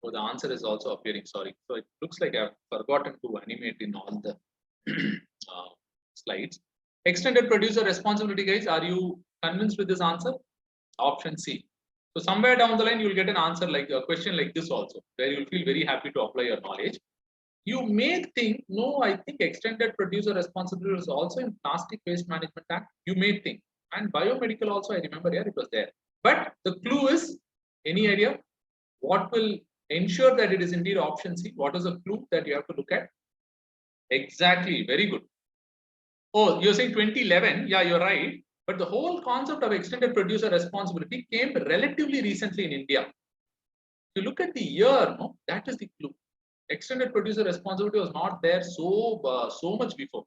Oh, the answer is also appearing. Sorry. So it looks like I've forgotten to animate in all the slides. Extended producer responsibility, guys. Are you convinced with this answer? Option C. So somewhere down the line, you will get an answer like a question like this also, where you'll feel very happy to apply your knowledge. You may think, no, I think extended producer responsibility is also in Plastic Waste Management Act. You may think, and biomedical also, I remember here it was there. But the clue is, any idea what will ensure that it is indeed option C? What is the clue that you have to look at? Exactly, very good. Oh, you're saying 2011? Yeah, you're right. But the whole concept of extended producer responsibility came relatively recently in India. If you look at the year, no, that is the clue. Extended producer responsibility was not there so much before.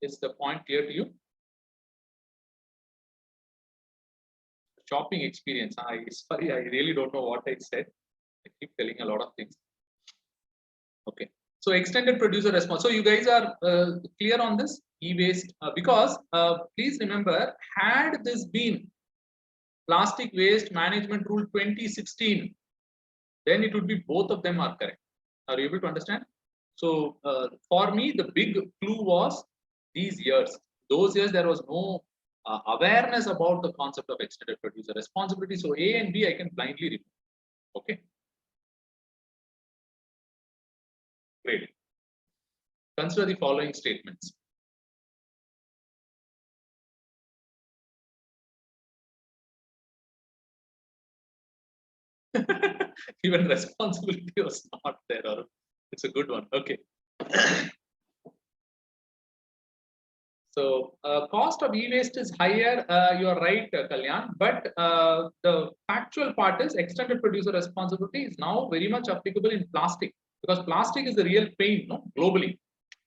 Is the point clear to you? Shopping experience. Sorry, I really don't know what I said. I keep telling a lot of things. Okay. So extended producer response. So you guys are clear on this e-waste because please remember, had this been Plastic Waste Management Rule 2016, then it would be both of them are correct. Are you able to understand? So for me, the big clue was these years. Those years there was no awareness about the concept of extended producer responsibility. So A and B I can blindly remove. Okay. Great. Consider the following statements. Even responsibility was not there. Or it's a good one. Okay. So cost of e-waste is higher. You are right, Kalyan. But the factual part is extended producer responsibility is now very much applicable in plastic, because plastic is the real pain, no, globally.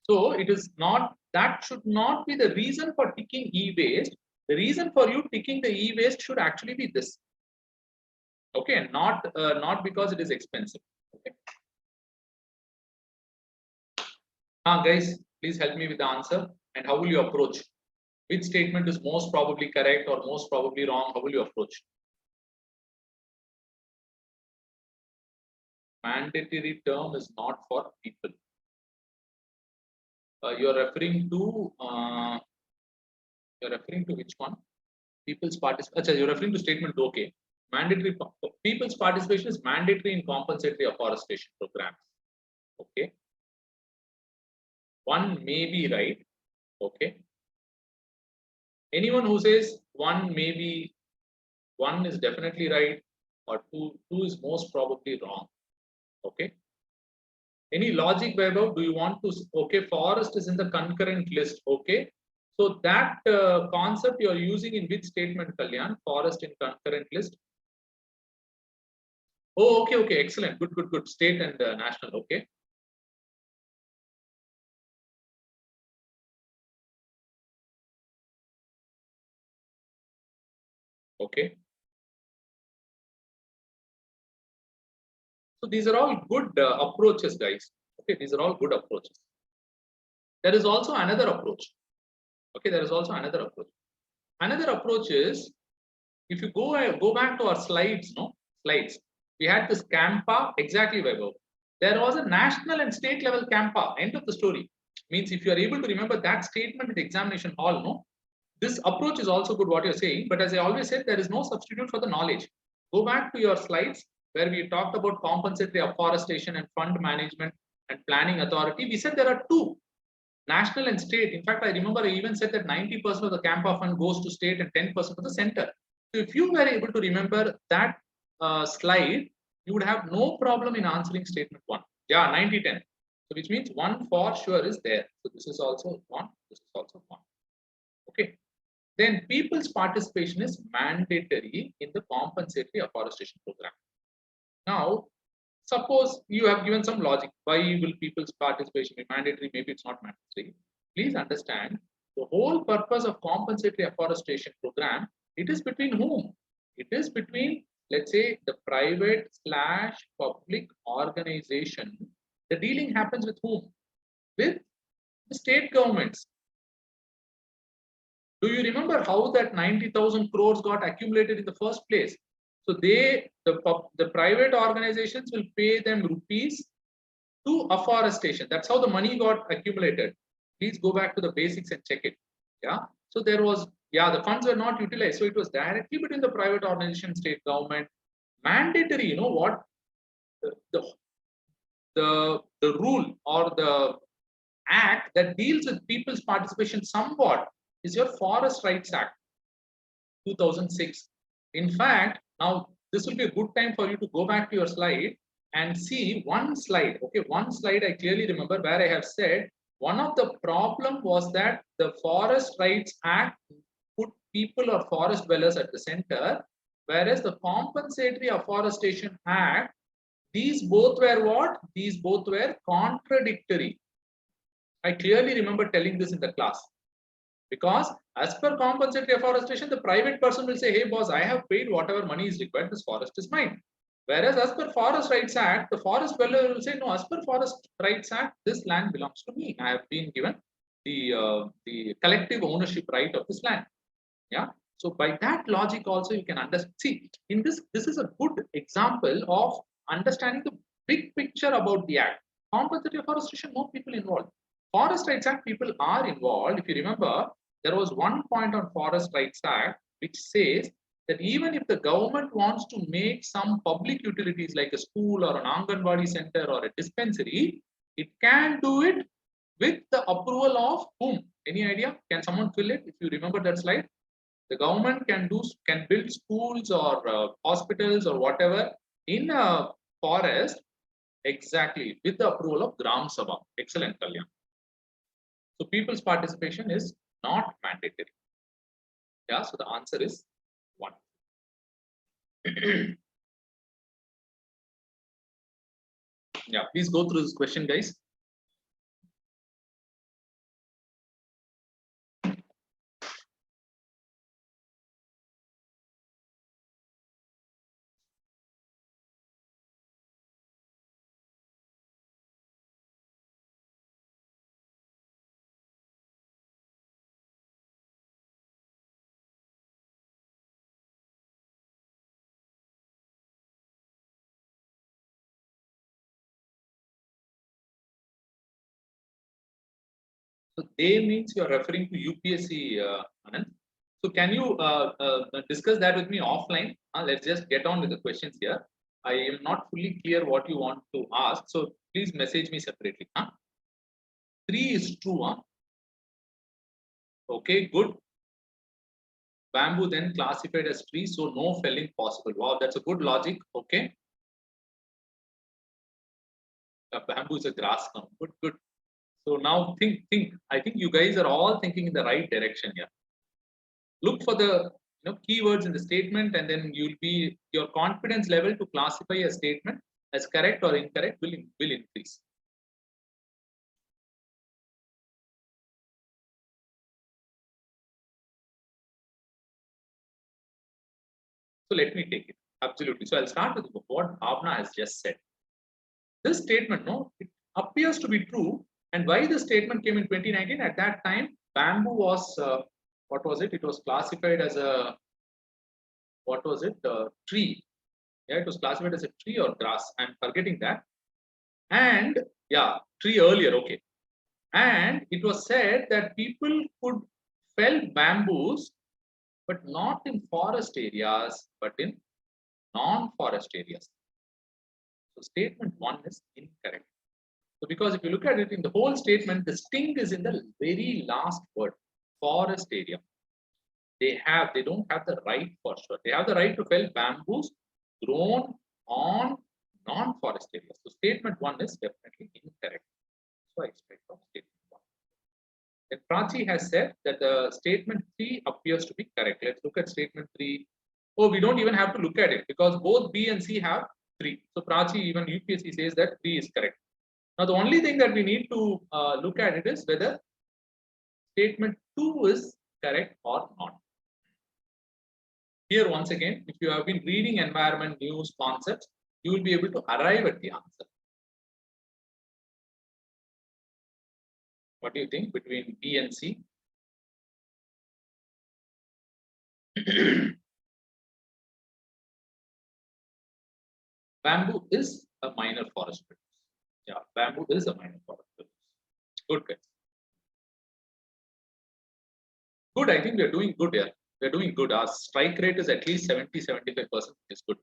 So it is not, that should not be the reason for ticking e-waste. The reason for you ticking the e-waste should actually be this. Okay, not because it is expensive. Okay. Guys, please help me with the answer. And how will you approach? Which statement is most probably correct or most probably wrong? How will you approach? Mandatory term is not for people. You're referring to which one? People's participation. You're referring to statement okay. Mandatory people's participation is mandatory in compensatory afforestation programs. Okay. One may be right. Okay. Anyone who says one may be, one is definitely right, or two is most probably wrong. Okay. Any logic, Vaibhav? Do you want to? Okay, forest is in the concurrent list. Okay. So that concept you are using in which statement, Kalyan? Forest in concurrent list. Oh, okay, okay, excellent, good. State and national. Okay. Okay. So these are all good approaches, guys. Okay, these are all good approaches. There is also another approach. Okay, there is also another approach. Another approach is, if you go back to our slides, slides. We had this CAMPA, exactly, Vaibhav. There was a national and state level CAMPA. End of the story. Means if you are able to remember that statement in the examination hall, no, this approach is also good what you're saying. But as I always said, there is no substitute for the knowledge. Go back to your slides where we talked about compensatory afforestation and fund management and planning authority. We said there are two, national and state. In fact, I remember I even said that 90% of the CAMPA fund goes to state and 10% of the center. So if you were able to remember that slide, you would have no problem in answering statement one. Yeah, 90-10. So which means one for sure is there. So this is also one. This is also one. Okay. Then people's participation is mandatory in the compensatory afforestation program. Now, suppose you have given some logic. Why will people's participation be mandatory? Maybe it's not mandatory. Please understand, the whole purpose of compensatory afforestation program, it is between whom? It is between, let's say, the private/public organization. The dealing happens with whom? With the state governments. Do you remember how that 90,000 crores got accumulated in the first place? So the private organizations will pay them rupees to afforestation. That's how the money got accumulated. Please go back to the basics and check it. Yeah. So there was, yeah, the funds were not utilized. So it was directly between the private organization, state government, mandatory. You know what? The, the rule or the act that deals with people's participation somewhat is your Forest Rights Act 2006. In fact, now this will be a good time for you to go back to your slide and see one slide. Okay, one slide I clearly remember where I have said one of the problem was that the Forest Rights Act put people or forest dwellers at the center, whereas the Compensatory Afforestation Act, these both were what? These both were contradictory. I clearly remember telling this in the class. Because as per compensatory afforestation, the private person will say, hey boss, I have paid whatever money is required, this forest is mine. Whereas as per Forest Rights Act, the forest dweller will say, no, as per Forest Rights Act, this land belongs to me. I have been given the collective ownership right of this land. Yeah. So by that logic also you can understand. See, in this is a good example of understanding the big picture about the act. Compensatory afforestation, more people involved. Forest Rights Act, people are involved. If you remember, there was one point on Forest Rights Act which says that even if the government wants to make some public utilities like a school or an Anganwadi center or a dispensary, it can do it with the approval of whom? Any idea? Can someone fill it if you remember that slide? The government can build schools or hospitals or whatever in a forest exactly with the approval of Gram Sabha. Excellent, Kalyan. So people's participation is not mandatory. Yeah, so the answer is 1. Yeah, please go through this question, guys. So they means you are referring to UPSC, Anand. So can you discuss that with me offline? Let's just get on with the questions here. I am not fully clear what you want to ask. So please message me separately. 3 is true. Okay, good. Bamboo then classified as tree, so no felling possible. Wow, that's a good logic. Okay. Bamboo is a grass now. Good, good. So now think. I think you guys are all thinking in the right direction here. Look for the keywords in the statement, and then your confidence level to classify a statement as correct or incorrect will increase. So let me take it. Absolutely. So I'll start with what Bhavna has just said. This statement, no, it appears to be true. And why the statement came in 2019? At that time, bamboo was what was it? It was classified as a tree. Yeah, it was classified as a tree or grass. I'm forgetting that. And yeah, tree earlier. Okay. And it was said that people could fell bamboos, but not in forest areas, but in non-forest areas. So statement 1 is incorrect. So because if you look at it in the whole statement, the sting is in the very last word, forest area. They don't have the right for sure. They have the right to fell bamboos grown on non-forest areas. So statement 1 is definitely incorrect. So I expect from statement 1. Then Prachi has said that the statement 3 appears to be correct. Let's look at statement 3. Oh, we don't even have to look at it because both B and C have 3. So Prachi, even UPSC says that 3 is correct. Now, the only thing that we need to look at it is whether statement 2 is correct or not. Here, once again, if you have been reading environment news concepts, you will be able to arrive at the answer. What do you think between B and C? Bamboo is a minor forest produce. Yeah, bamboo is a minor forest produce. Good, guys. Good, I think we are doing good here. We are doing good. Our strike rate is at least 70-75%, is good.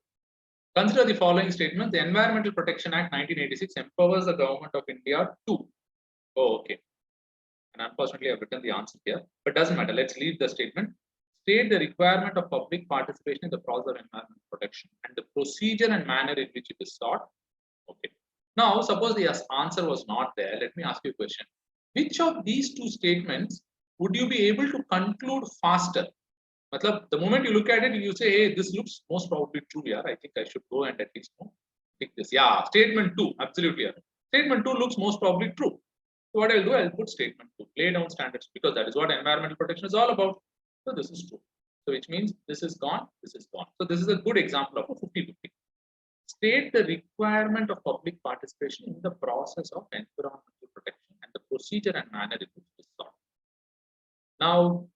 Consider the following statement. The Environmental Protection Act 1986 empowers the government of India to. Oh, okay. And unfortunately, I've written the answer here, but doesn't matter. Let's leave the statement. State the requirement of public participation in the process of environmental protection and the procedure and manner in which it is sought. Okay. Now, suppose the answer was not there. Let me ask you a question. Which of these two statements would you be able to conclude faster? Matlab, the moment you look at it, you say, hey, this looks most probably true. Yeah, I think I should go and at least pick this. Yeah, statement 2, absolutely. Yeah. Statement 2 looks most probably true. So what I'll do, I'll put statement 2, lay down standards, because that is what environmental protection is all about. So this is true. So which means this is gone, this is gone. So this is a good example of a 50-50. State the requirement of public participation in the process of environmental protection and the procedure and manner in which it is sought. Now,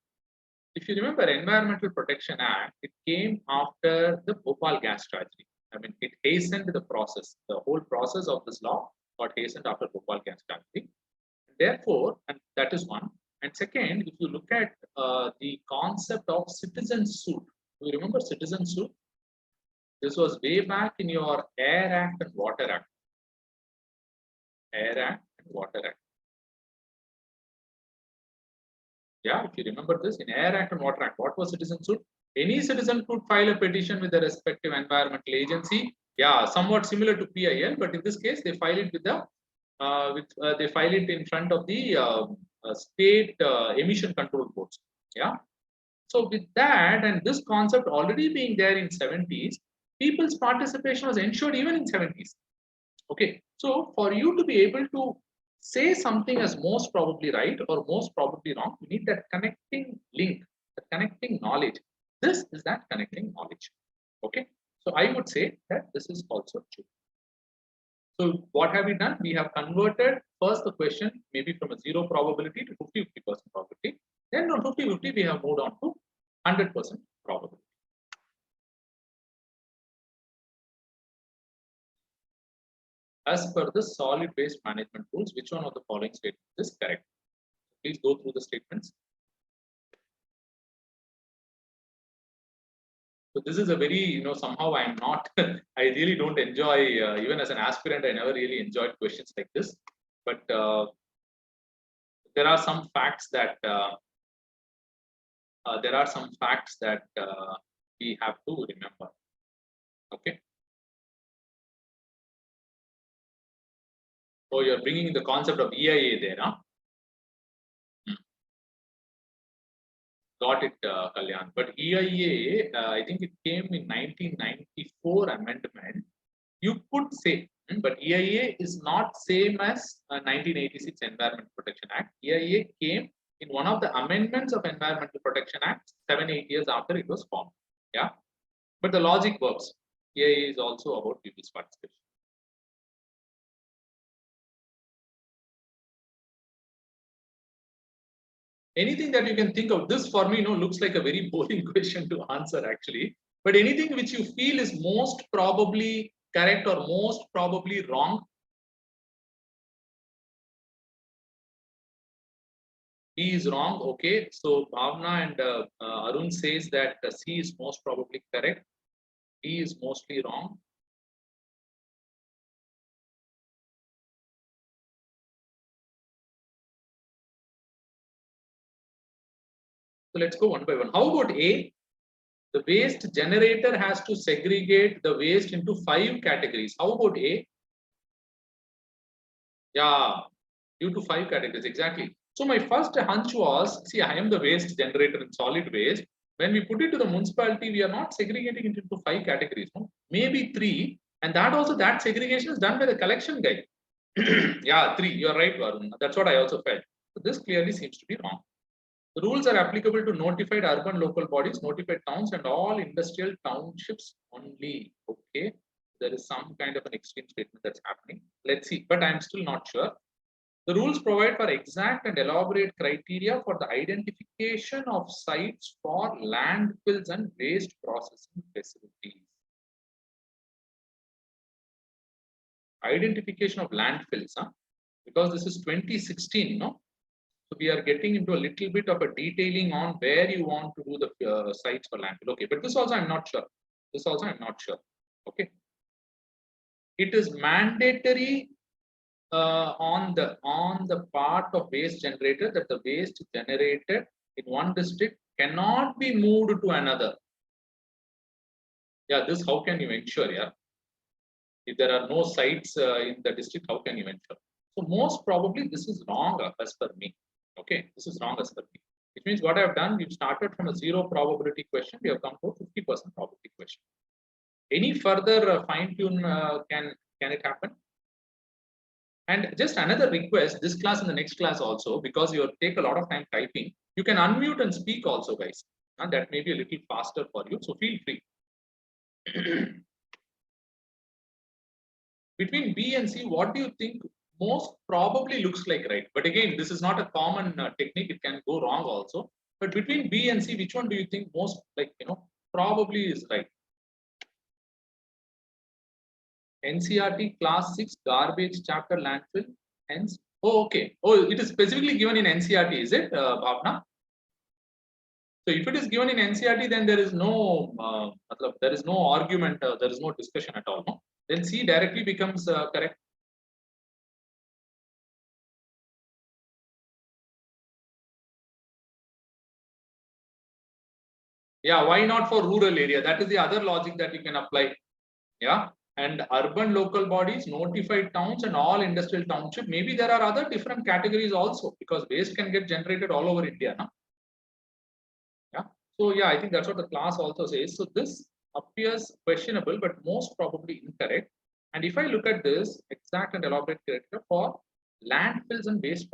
if you remember, Environmental Protection Act, it came after the Bhopal gas tragedy. I mean, it hastened the process. The whole process of this law got hastened after Bhopal gas tragedy. Therefore, and that is one. And second, if you look at the concept of citizen suit, do you remember citizen suit? This was way back in your Air Act and Water Act. Air Act and Water Act. Yeah, if you remember this, in Air Act and Water Act, what was citizen suit? Any citizen could file a petition with the respective environmental agency. Yeah, somewhat similar to PIL, but in this case, they file it with the they file it in front of the state emission control boards. Yeah. So with that and this concept already being there in 70s, people's participation was ensured even in 70s. Okay. So for you to be able to say something as most probably right or most probably wrong, you need that connecting link, the connecting knowledge. This is that connecting knowledge. Okay. So I would say that this is also true. So what have we done? We have converted first the question maybe from a 0 probability to 50-50% probability. Then from 50-50 we have moved on to 100% probability. As per the solid waste management rules, which one of the following statements is correct? Please go through the statements. So this is a very, somehow I'm not, I really don't enjoy, even as an aspirant, I never really enjoyed questions like this. But there are some facts that we have to remember. Okay. So you're bringing the concept of EIA there, huh? Got it, Kalyan. But EIA, I think it came in 1994 amendment. You could say, but EIA is not same as 1986 Environment Protection Act. EIA came in one of the amendments of Environmental Protection Act 7-8 years after it was formed. Yeah, but the logic works. EIA is also about people's participation. Anything that you can think of, this for me looks like a very boring question to answer actually, but anything which you feel is most probably correct or most probably wrong. B is wrong. Okay, so Bhavna and Arun says that C is most probably correct. D is mostly wrong. So let's go one by one. How about A? The waste generator has to segregate the waste into 5 categories. How about A? Yeah, due to 5 categories, exactly. So my first hunch was, see, I am the waste generator in solid waste. When we put it to the municipality, we are not segregating it into 5 categories, maybe 3. And that also, that segregation is done by the collection guy. Yeah, 3. You're right, Varun. That's what I also felt. So this clearly seems to be wrong. The rules are applicable to notified urban local bodies, notified towns, and all industrial townships only. Okay. There is some kind of an extreme statement that's happening. Let's see, but I'm still not sure. The rules provide for exact and elaborate criteria for the identification of sites for landfills and waste processing facilities. Identification of landfills, huh? Because this is 2016, no? So we are getting into a little bit of a detailing on where you want to do the sites for landfill. Okay, but this also I'm not sure. This also I'm not sure. Okay. It is mandatory on the part of waste generator that the waste generated in one district cannot be moved to another. Yeah, this how can you ensure? Yeah, if there are no sites in the district, how can you ensure? So most probably this is wrong as per me. Okay, this is wrong as per me. Which means what I have done, we've started from a 0 probability question, we have come to a 50% probability question. Any further fine tune can it happen? And just another request, this class and the next class also, because you take a lot of time typing, you can unmute and speak also, guys. And that may be a little faster for you. So feel free. Between B and C, what do you think most probably looks like right? But again, this is not a common technique. It can go wrong also. But between B and C, which one do you think most probably is right? NCRT class 6 garbage chapter landfill. Hence, oh, okay. Oh, it is specifically given in NCRT, is it, Bhavna? So if it is given in NCRT, then there is no argument, there is no discussion at all. No? Then C directly becomes correct. Yeah, why not for rural area? That is the other logic that you can apply. Yeah, and urban local bodies, notified towns, and all industrial township. Maybe there are other different categories also because waste can get generated all over India. No? Yeah. So yeah, I think that's what the class also says. So this appears questionable, but most probably incorrect. And if I look at this exact and elaborate character for landfills and waste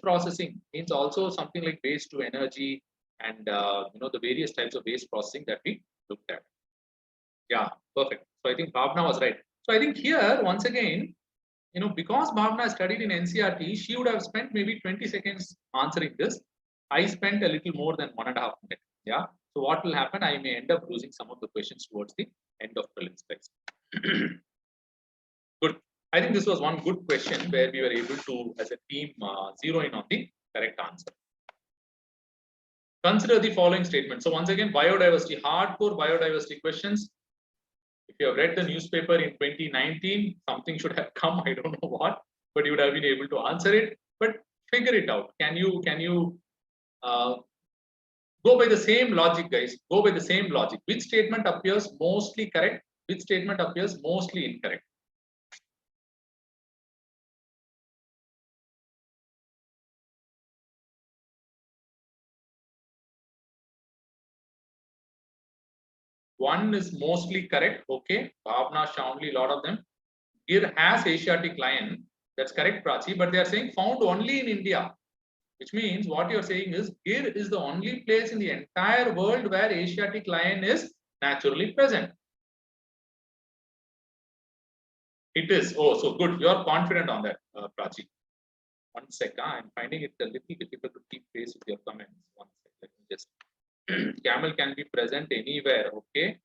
processing means also something like waste to energy and the various types of waste processing that we looked at. Yeah, perfect. So I think Bhavna was right. So I think here once again, because Bhavna studied in NCRT, she would have spent maybe 20 seconds answering this. I spent a little more than 1.5 minutes. Yeah. So what will happen? I may end up losing some of the questions towards the end of prelims. Good. I think this was one good question where we were able to, as a team, zero in on the correct answer. Consider the following statement. So once again, biodiversity, hardcore biodiversity questions. If you have read the newspaper in 2019, something should have come. I don't know what, but you would have been able to answer it. But figure it out. Can you go by the same logic, guys? Go by the same logic. Which statement appears mostly correct? Which statement appears mostly incorrect? One is mostly correct. Okay, Bhavna, Shamli, lot of them. Gir has Asiatic lion. That's correct, Prachi. But they are saying found only in India. Which means what you're saying is Gir is the only place in the entire world where Asiatic lion is naturally present. It is. Oh, so good. You're confident on that, Prachi. One second. I'm finding it a little difficult to keep pace with your comments. One second. Let me just. Camel can be present anywhere. Okay.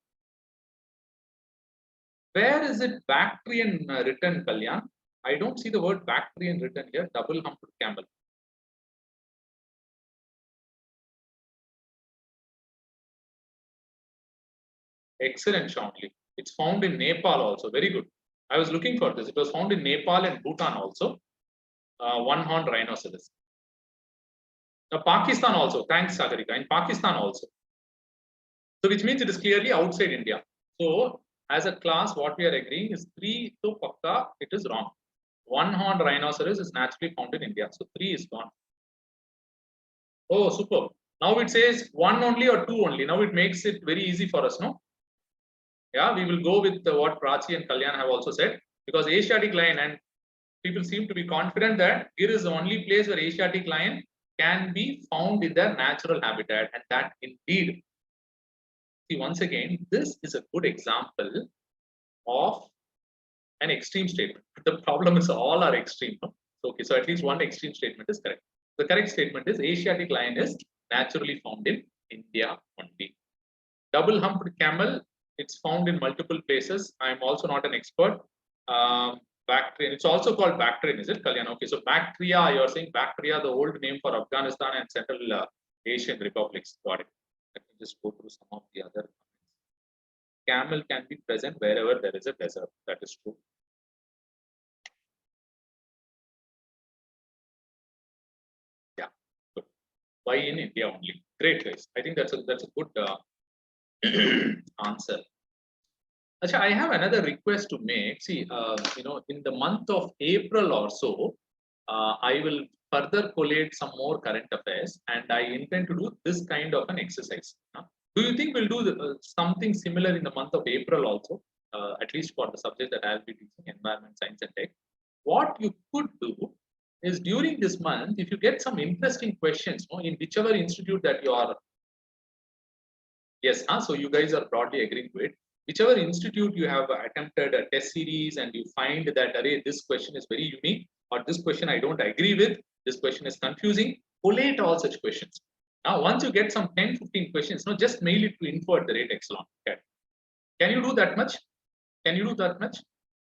Where is it Bactrian written, Kalyan? I don't see the word Bactrian written here. Double humped camel. Excellent, Shamli. It's found in Nepal also. Very good. I was looking for this. It was found in Nepal and Bhutan also. One-horned rhinoceros. Pakistan also. Thanks, Sagarika. In Pakistan also. So which means it is clearly outside India. So as a class, what we are agreeing is 3 to Pakka, it is wrong. One-horned rhinoceros is naturally found in India. So 3 is gone. Oh, super. Now it says 1 only or 2 only. Now it makes it very easy for us, no? Yeah, we will go with what Prachi and Kalyan have also said, because Asiatic lion, and people seem to be confident that here is the only place where Asiatic lion can be found in their natural habitat, and that indeed. See, once again, this is a good example of an extreme statement. The problem is all are extreme. No? Okay, so at least one extreme statement is correct. The correct statement is Asiatic lion is naturally found in India only. Double humped camel, it's found in multiple places. I'm also not an expert. Bactrian. It's also called Bactrian, is it, Kalyan? Okay, so Bactria, you're saying Bactria, the old name for Afghanistan and Central Asian republics. Got it. Let me just go through some of the other. Camel can be present wherever there is a desert. That is true. Yeah, good. Why in India only? Great, guys. I think that's a good answer. Achha, I have another request to make. See, in the month of April or so, I will further collate some more current affairs, and I intend to do this kind of an exercise. Do you think we'll do something similar in the month of April also, at least for the subject that I'll be teaching, environment, science, and tech? What you could do is during this month, if you get some interesting questions, in whichever institute that you are, yes, so you guys are broadly agreeing to it. Whichever institute you have attempted a test series and you find that, array, this question is very unique, or this question I don't agree with, this question is confusing, collate all such questions. Now, once you get some 10, 15 questions, just mail it to info@epsilon. Okay. Can you do that much? Can you do that much?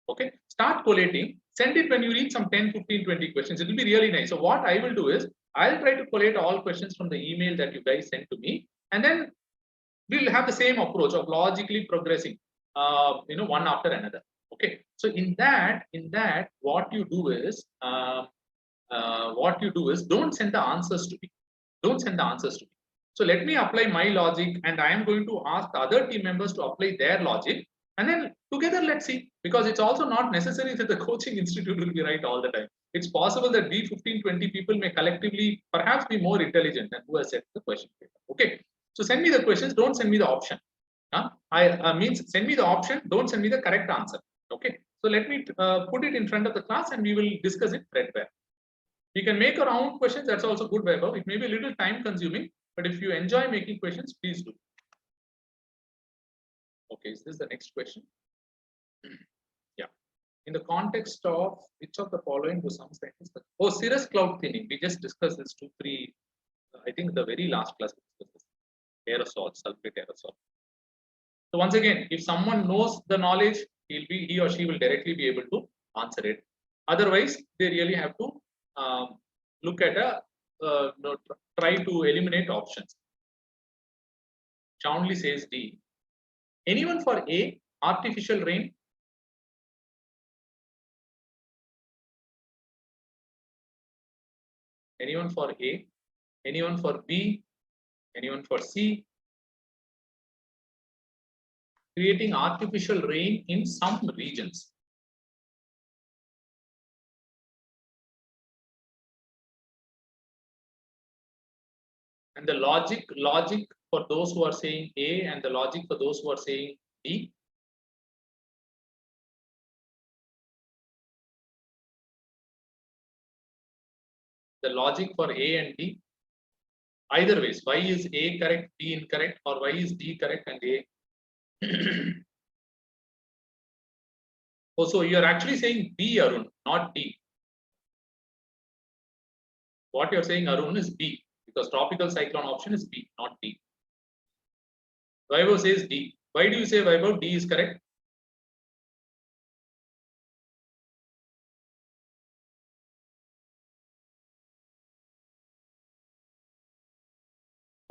Okay. Start collating. Send it when you reach some 10, 15, 20 questions. It will be really nice. So what I will do is, I'll try to collate all questions from the email that you guys sent to me, and then we'll have the same approach of logically progressing, one after another. Okay. So in that, what you do is, don't send the answers to me. Don't send the answers to me. So let me apply my logic, and I am going to ask the other team members to apply their logic, and then together let's see. Because it's also not necessary that the coaching institute will be right all the time. It's possible that we 15, 20 people may collectively perhaps be more intelligent than who has set the question paper. Okay. So send me the questions, don't send me the option. Means send me the option, don't send me the correct answer. Okay. So let me put it in front of the class, and we will discuss it threadbare. We can make our own questions. That's also good, Vaibhav. It may be a little time consuming, but if you enjoy making questions, please do. Okay, is this the next question? Yeah. In the context of which of the following do some scientists? Oh, cirrus cloud thinning. We just discussed this 2, 3. I think the very last class we discussed this. Aerosol, sulfate aerosol. So once again, if someone knows the knowledge, he or she will directly be able to answer it. Otherwise, they really have to look at try to eliminate options. Townley says D. Anyone for A, artificial rain? Anyone for A? Anyone for B? Anyone for C? Creating artificial rain in some regions. And the logic for those who are saying A, and the logic for those who are saying B. The logic for A and B. Either ways, why is A correct, B incorrect, or why is B correct and A? Oh, so you are actually saying B, Arun, not D. What you're saying, Arun, is B, because tropical cyclone option is B, not D. Vaibhav says D. Why do you say, Vaibhav, D is correct?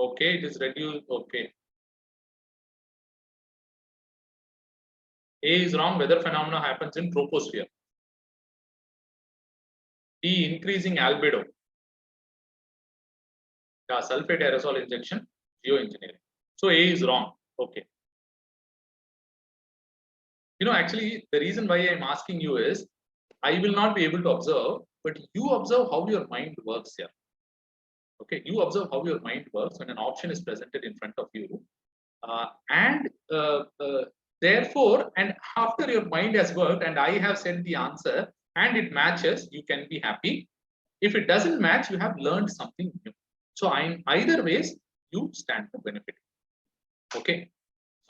Okay, it is reduced. Okay. A is wrong. Weather phenomena happens in troposphere. D, increasing albedo. Yeah, sulfate aerosol injection, geoengineering. So A is wrong. Okay. Actually, the reason why I'm asking you is, I will not be able to observe, but you observe how your mind works here. Okay, you observe how your mind works when an option is presented in front of you, therefore, and after your mind has worked and I have said the answer and it matches, you can be happy. If it doesn't match, you have learned something new. So either ways, you stand to benefit. Okay.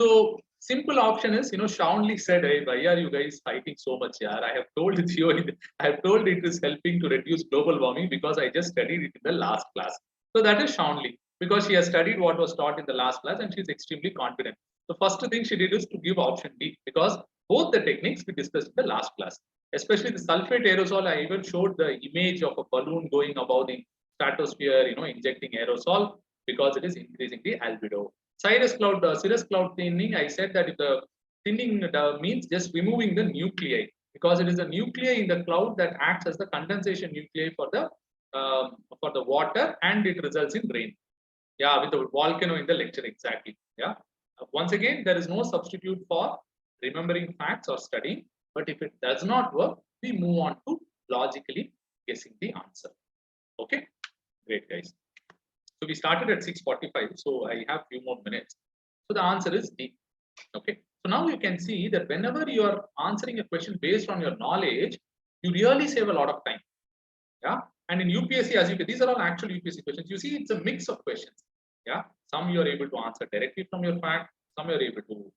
So simple option is, Shawnly said, hey, why are you guys fighting so much here? I have told it is helping to reduce global warming because I just studied it in the last class. So that is Shawnly, because she has studied what was taught in the last class and she's extremely confident. The first thing she did is to give option D, because both the techniques we discussed in the last class. Especially the sulfate aerosol, I even showed the image of a balloon going above the stratosphere, injecting aerosol because it is increasing the albedo. Cirrus cloud thinning, I said that if the thinning means just removing the nuclei, because it is the nuclei in the cloud that acts as the condensation nuclei for the water, and it results in rain. Yeah, with the volcano in the lecture, exactly. Yeah. Once again, there is no substitute for remembering facts or studying. But if it does not work, we move on to logically guessing the answer. Okay, great, guys. So we started at 6:45, so I have few more minutes. So the answer is D. Okay. So now you can see that whenever you are answering a question based on your knowledge, you really save a lot of time. Yeah. And in UPSC, as you can, these are all actual UPSC questions. You see, it's a mix of questions. Yeah. Some you are able to answer directly from your fact. Some you are able to,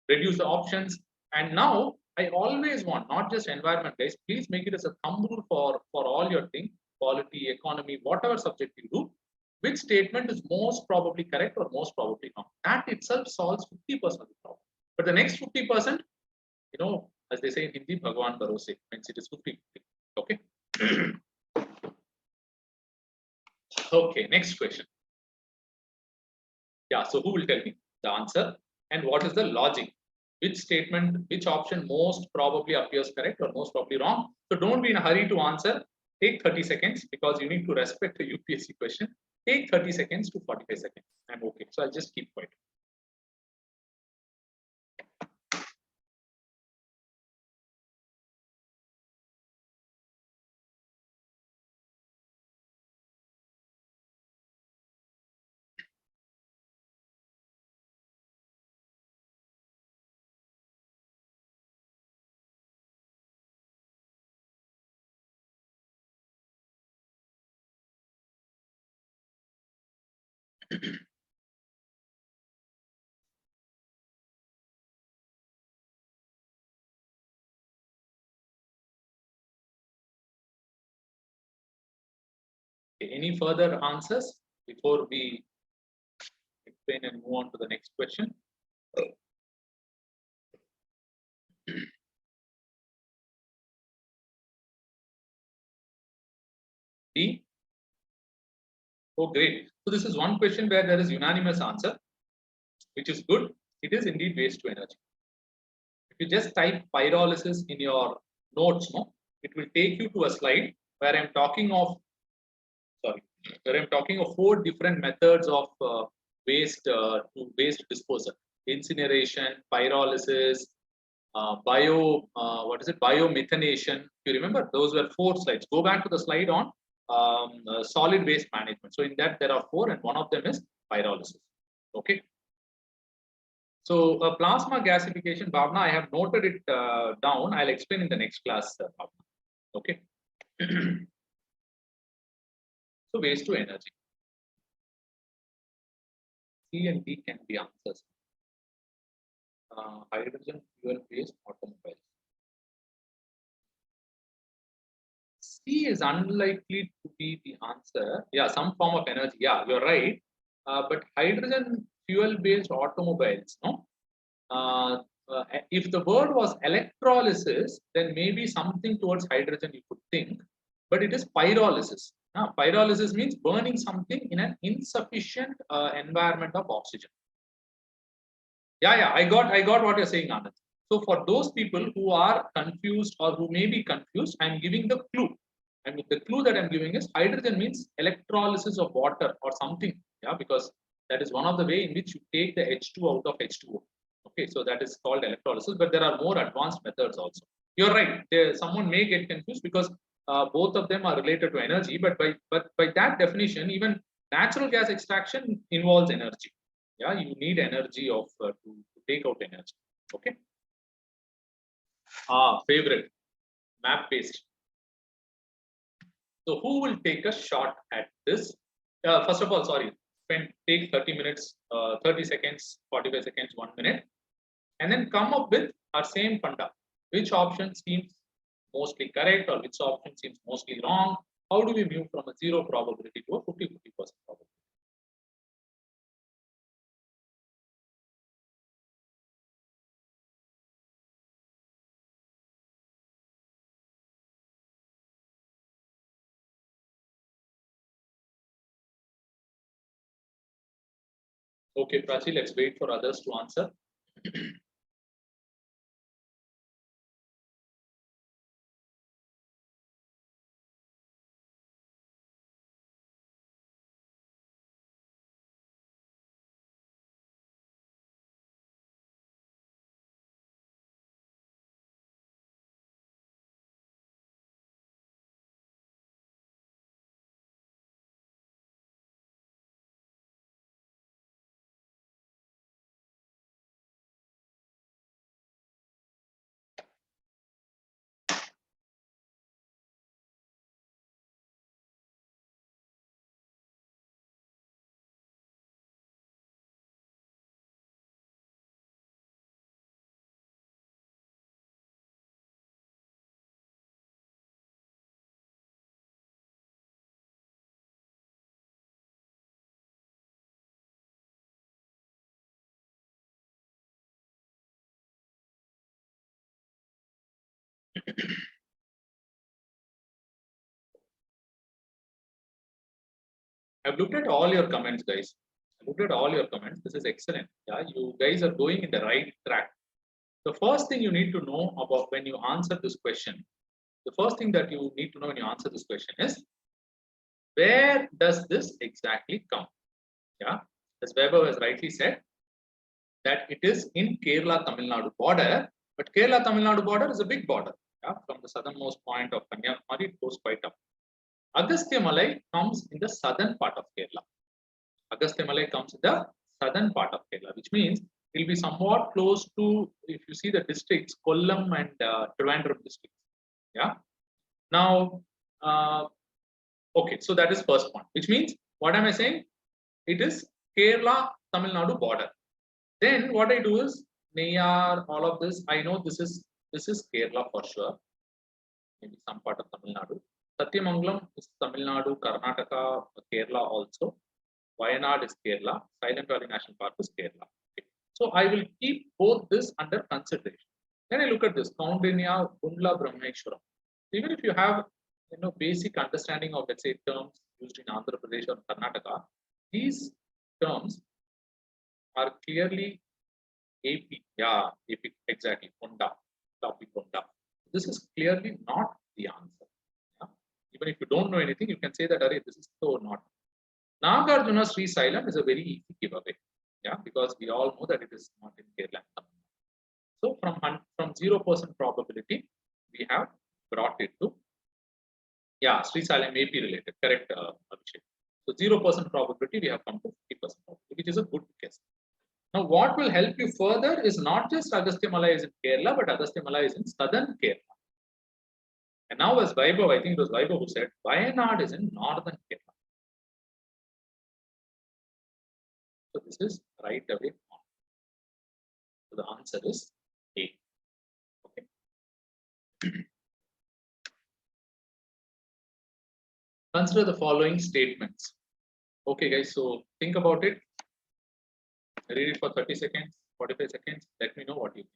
reduce the options. And now I always want, not just environment, guys, please make it as a thumb rule for all your things, quality, economy, whatever subject you do, which statement is most probably correct or most probably wrong. That itself solves 50% of the problem. But the next 50%, as they say in Hindi, Bhagwan Barose, means it is 50-50. Okay. Okay, next question. Yeah, so who will tell me the answer and what is the logic? Which statement, which option most probably appears correct or most probably wrong? So don't be in a hurry to answer. Take 30 seconds because you need to respect the UPSC question. Take 30 seconds to 45 seconds. I'm okay. So I'll just keep quiet. Okay, any further answers before we explain and move on to the next question? D. Oh, great. So this is one question where there is unanimous answer, which is good. It is indeed waste to energy. If you just type pyrolysis in your notes, it will take you to a slide where I'm talking of, where I'm talking of 4 different methods of waste to waste disposal: incineration, pyrolysis, biomethanation. If you remember, those were 4 slides. Go back to the slide on solid waste management. So in that there are 4, and one of them is pyrolysis. Okay. So plasma gasification, Bhavna, I have noted it down. I'll explain in the next class, Bhavna. Okay. So waste to energy. C and D can be answers. Hydrogen fuel based automobiles. C is unlikely to be the answer. Yeah, some form of energy. Yeah, you're right. But hydrogen fuel based automobiles, no? If the word was electrolysis, then maybe something towards hydrogen you could think, but it is pyrolysis. Pyrolysis means burning something in an insufficient environment of oxygen. Yeah, I got what you're saying, Anand. So for those people who are confused or who may be confused, I'm giving the clue. I mean, the clue that I'm giving is hydrogen means electrolysis of water or something. Yeah, because that is one of the way in which you take the H2 out of H2O. Okay, so that is called electrolysis, but there are more advanced methods also. You're right. Someone may get confused because both of them are related to energy, but by that definition, even natural gas extraction involves energy. Yeah, you need energy to take out energy. Okay. Favorite map based. So who will take a shot at this? First of all, sorry, take 30 minutes, 30 seconds, 45 seconds, 1 minute, and then come up with our same funda. Which option seems mostly correct or which option seems mostly wrong? How do we move from a 0 probability to a 50% probability? Okay, Prachi, let's wait for others to answer. I've looked at all your comments, guys. I looked at all your comments. This is excellent. Yeah, you guys are going in the right track. The first thing you need to know about when you answer this question, the first thing that you need to know when you answer this question is, where does this exactly come? Yeah, as Weber has rightly said, that it is in Kerala Tamil Nadu border, but Kerala Tamil Nadu border is a big border. Yeah, from the southernmost point of Kanyakumari, it goes quite up. Agastya Malai comes in the southern part of Kerala. Agastya Malai comes in the southern part of Kerala, which means it will be somewhat close to, if you see the districts, Kollam and Trivandrum districts. Yeah. Now, okay, so that is first point, which means, what am I saying? It is Kerala Tamil Nadu border. Then what I do is Neyar, all of this. I know this is Kerala for sure. Maybe some part of Tamil Nadu. Satyamangalam is Tamil Nadu, Karnataka, Kerala also. Wayanad is Kerala. Silent Valley National Park is Kerala. Okay. So I will keep both this under consideration. Then I look at this Kaundinya, Kundla, Brahmeshwaram. Even if you have basic understanding of, let's say, terms used in Andhra Pradesh or Karnataka, these terms are clearly AP. Yeah, AP exactly. Konda, topic Konda. This is clearly not the answer. Yeah? Even if you don't know anything, you can say that, Array, this is so not. Nagarjuna Sri Sailam is a very easy giveaway. Yeah, because we all know that it is not in Kerala. So from 0% probability, we have brought it to, yeah, Sri Sailam may be related. Correct, Abhishek. So 0% probability, we have come to 50% probability, which is a good guess. Now, what will help you further is not just Agastya Malai is in Kerala, but Agastya Malai is in southern Kerala. And now, as Vaibhav, I think it was Vaibhav who said, Wayanad is in northern Kerala. So this is right away on. So the answer is A. Okay. Consider the following statements. Okay, guys, so think about it. Read it for 30 seconds, 45 seconds. Let me know what you think.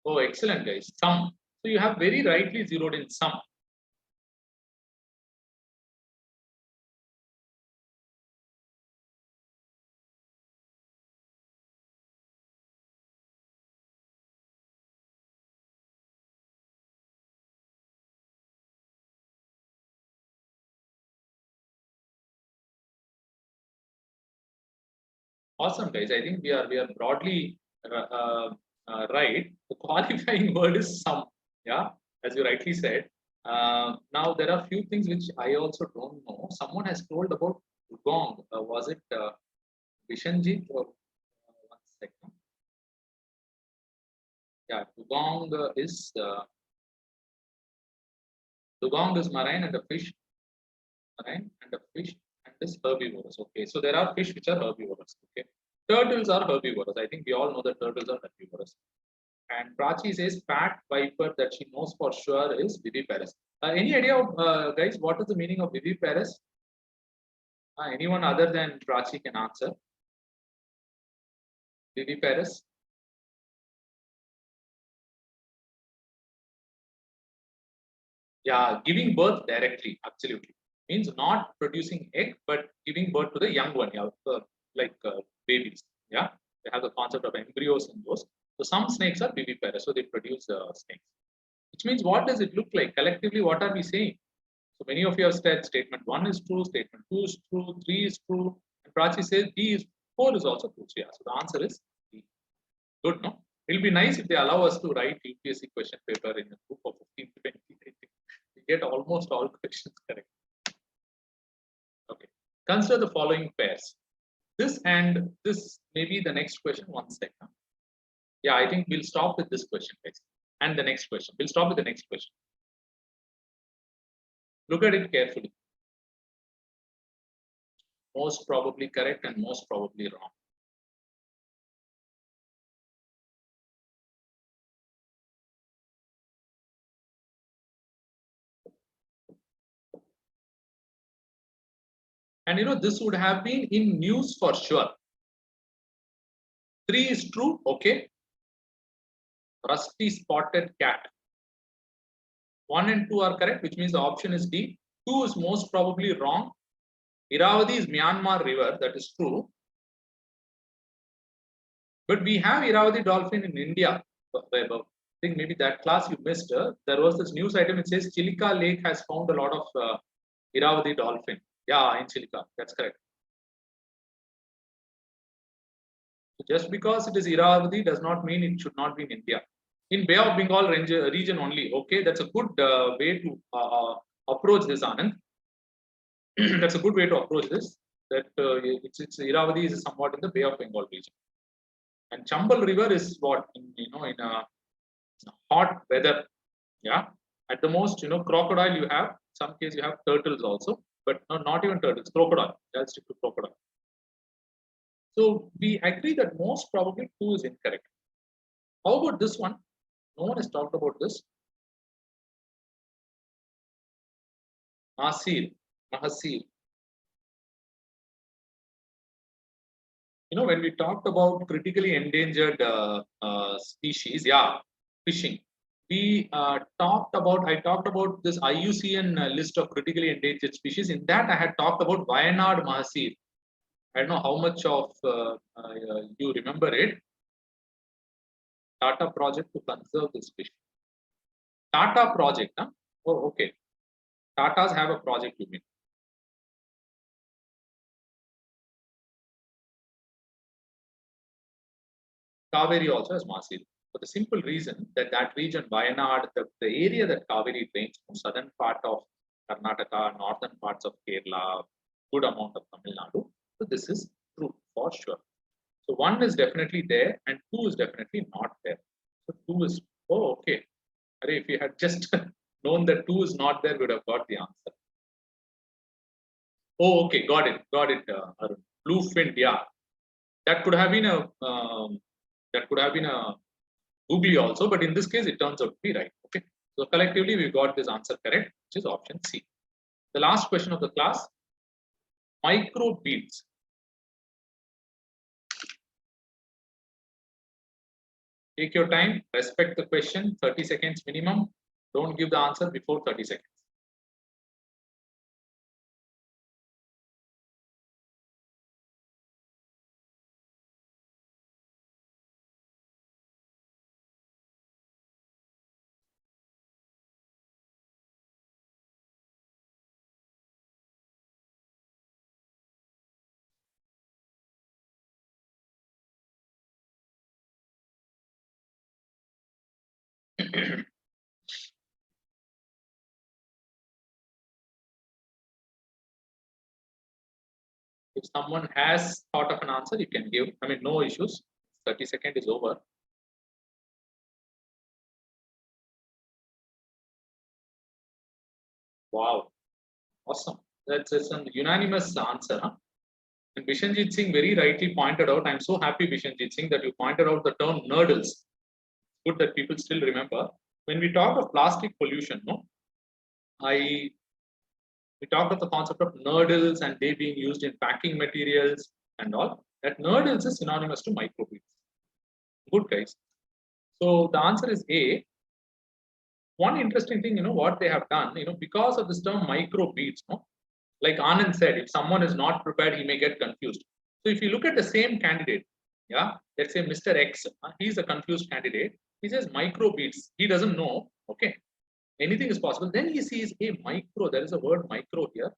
Oh, excellent, guys. Some. So you have very rightly zeroed in some. Awesome, guys. I think we are broadly right. The qualifying word is some. Yeah, as you rightly said. Now there are few things which I also don't know. Someone has told about Gong. Was it Vishanjit or 1 second. Yeah, dugong is marine and the fish marine and the fish and is herbivorous. Okay, so there are fish which are herbivorous. Okay, turtles are herbivorous. I think we all know that turtles are herbivorous. And Prachi says fat viper that she knows for sure is viviparous. Any idea, guys, what is the meaning of viviparous? Anyone other than Prachi can answer. Viviparous. Yeah, giving birth directly, absolutely. Means not producing egg, but giving birth to the young one, yeah, like babies. Yeah, they have the concept of embryos in those. So some snakes are viviparous, so they produce snakes. Which means what does it look like? Collectively, what are we saying? So many of you have said statement 1 is true, statement 2 is true, 3 is true, and Prachi says D is 4 is also true. So yeah, so the answer is D. Good, no? It'll be nice if they allow us to write UPSC question paper in a group of 15 to 20. We get almost all questions correct. Okay. Consider the following pairs. This and this may be the next question. 1 second. Yeah, I think we'll stop with this question next. And the next question. We'll stop with the next question. Look at it carefully. Most probably correct and most probably wrong. And this would have been in news for sure. 3 is true, okay. Rusty spotted cat. 1 and 2 are correct, which means the option is D. 2 is most probably wrong. Irrawaddy is Myanmar river, that is true. But we have Irrawaddy dolphin in India. I think maybe that class you missed. There was this news item. It says Chilika Lake has found a lot of Irrawaddy dolphin. Yeah, in Chilika. That's correct. So just because it is Irrawaddy does not mean it should not be in India. In Bay of Bengal region only. Okay, that's a good way to approach this, Anand. That's a good way to approach this. That it's Irrawaddy is somewhat in the Bay of Bengal region. And Chambal River is what in a hot weather. Yeah, at the most, crocodile you have. Some case you have turtles also, but not even turtles. Crocodile. I'll stick to crocodile. So we agree that most probably 2 is incorrect. How about this one? No one has talked about this. Mahasir. When we talked about critically endangered species, yeah, fishing. I talked about this IUCN list of critically endangered species. In that, I had talked about Wayanad Mahasir. I don't know how much of you remember it. Tata project to conserve this fish. Tata project, huh? Oh, okay. Tatas have a project, you mean? Kaveri also has Mahasir. For the simple reason that that region, Wayanad, the area that Kaveri drains from southern part of Karnataka, northern parts of Kerala, good amount of Tamil Nadu. So this is true for sure. So 1 is definitely there and 2 is definitely not there. So 2 is, oh, okay. If we had just known that 2 is not there, we would have got the answer. Oh, okay, got it. Blue fin, yeah. That could have been a googly also, but in this case, it turns out to be right. Okay. So collectively, we got this answer correct, which is option C. The last question of the class, microbeads. Take your time, respect the question, 30 seconds minimum. Don't give the answer before 30 seconds. If someone has thought of an answer, you can give. I mean, no issues. 30 seconds is over. Wow, awesome. That's an unanimous answer. Huh? And Bishanjit Singh very rightly pointed out. I'm so happy, Bishanjit Singh, that you pointed out the term nurdles. Good that people still remember. When we talk of plastic pollution, no, we talked of the concept of nurdles and they being used in packing materials and all. That nurdles is synonymous to microbeads. Good guys. So the answer is A. One interesting thing, what they have done, because of this term microbeads, like Anand said, if someone is not prepared, he may get confused. So if you look at the same candidate, yeah, let's say Mr. X, he's a confused candidate. He says microbeads. He doesn't know. Okay, anything is possible. Then he sees a micro. There is a word micro here.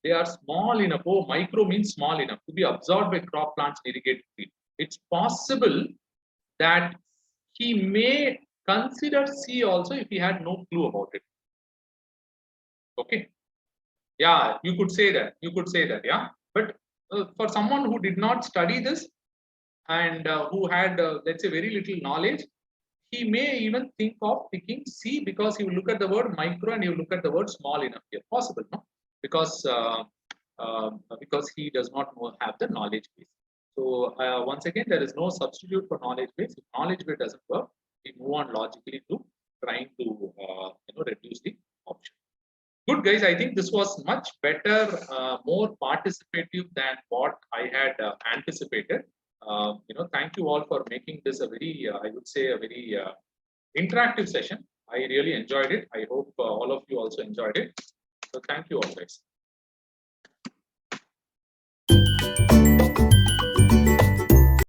They are small enough. Oh, micro means small enough to be absorbed by crop plants in irrigated field. It's possible that he may consider C also if he had no clue about it. Okay. Yeah, you could say that. You could say that. Yeah. But for someone who did not study this and who had, let's say, very little knowledge, he may even think of picking C because he will look at the word micro and he will look at the word small enough here. Possible, no? Because he does not have the knowledge base. So once again, there is no substitute for knowledge base. If knowledge base doesn't work, we move on logically to trying to reduce the option. Good guys, I think this was much better, more participative than what I had anticipated. Thank you all for making this a very, I would say, a very interactive session. I really enjoyed it. I hope all of you also enjoyed it. So thank you all guys.